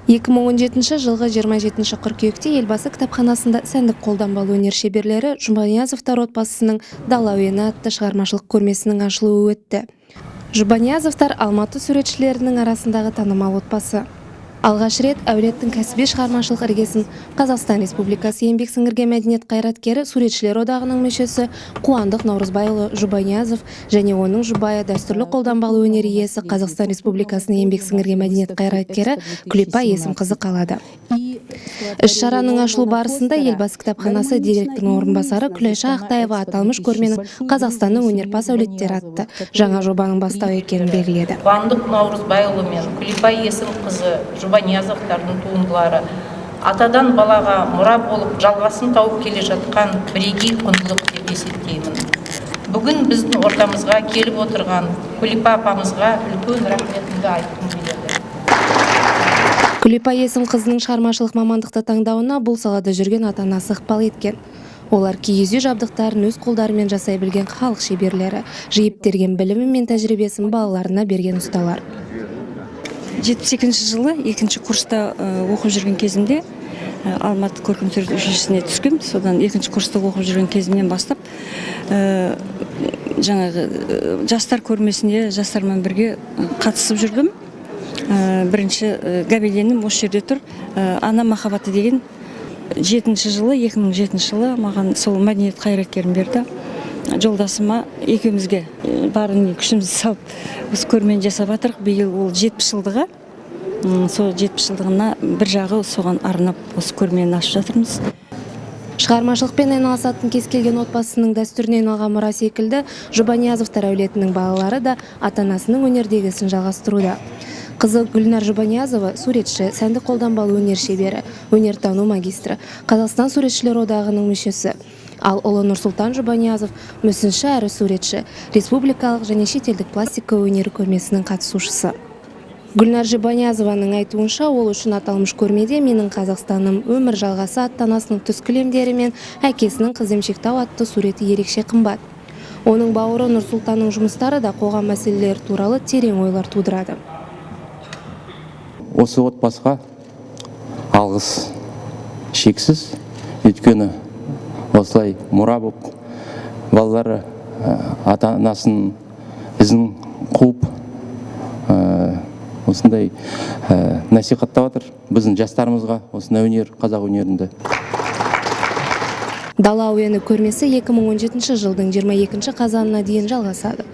2017 жылғы 27 қыркүйекте елбасы кітапханасында сәндік қолданбалы өнер шеберлері Жұбаниязовтар отбасының «Дала әуені» атты шығармашылық көрмесінің ашылуы өтті. Жұбаниязовтар Алматы суретшілерінің арасындағы танымал отбасы. Алғаш рет әулеттің кәсіби шығармашылық іргесін Қазақстан Республикасы еңбек сіңірген мәдениет қайраткері Суретшілер одағының мүшесі Қуандық Наурызбайұлы Жұбаниязов және оның жұбайы дәстүрлі қолданбалы өнер иесі Қазақстан Республикасының еңбек сіңірген мәдениет қайраткері Күлипа Есімқызы қалады. Іс-шараның ашылу барысында елбасы кітапханасы директорының орынбасары Күлайша Ақтаева аталмыш көрменің Қазақстанның өнерпаз әулеттері атты жаңа жобаның бастау екенін белгіледі. Қуандық Наурызбайұлы мен Күлипа Есімқызы Жұбаниязовтардың туындылары атадан балаға мұра болып жалғасын тауып келе жатқан бірегей құндылық деп есептеймін. Бүгін біздің ортамызға келіп отырған Күлипа апамызға үлкен рахметімді айтқым келеді. Күлипа Есімқызының шығармашылық мамандықты таңдауына бұл салада жүрген ата-анасы ықпал еткен. Олар киіз үй жабдықтарын өз қолдарымен жасай білген халық шеберлері, жиып терген білімі мен тәжірибесін балаларына берген ұсталар. 72 жылы 2-ші курста оқып жүрген кезімде Алматы көркемсурет училищесіне түскем. Содан 2-ші курста оқып жүрген кезімнен бастап жаңағы жастар көрмесіне жастармен бірге қатысып жүрдім. Бірінші гобеленім осы жерде тұр. Ана махаббаты деген 2007 жылы маған сол мәдениет қайраткерін берді. Жолдасыма екеумізге барын күшімізді салып біз көрмені жасап жатырық. Биыл ол 70 жылдығы. Сол 70 жылдығына бір жағы соған арнап осы көрмені ашып жатырмыз. Шығармашылықпен айналысатын кез келген отбасының дәстүрінен алған мұра секілді Жұбаниязовтар әулетінің балалары да ата-анасының өнердегісін жалғастыруда. Қызы Гүлнар Жұбаниязова суретші, сәндік қолданбалы өнер шебері, өнертану магистрі, Қазақстан Суретшілер одағының мүшесі. Ал ұлы Нұрсұлтан Жұбаниязов мүсінші әрі суретші, республикалық және шетелдік пластика өнері көрмесінің қатысушысы. Гүлнар Жұбаниязованың айтуынша, ол үшін аталмыш көрмеде менің Қазақстаным өмір жалғасы атты анасының түс кілемдері мен әкесінің қыземшектау атты суреті ерекше қымбат. Оның бауыры Нұрсұлтанның жұмыстары да қоғам мәселелері туралы терең ойлар тудырады. Осы отбасыға алғыс шексіз, өйткені осылай мұра болып балалары ата-анасының ізін қуып осындай насихаттап жатыр біздің жастарымызға осындай өнер, қазақ өнерінде. Дала әуені көрмесі 2017 жылдың 22 қазанына дейін жалғасады.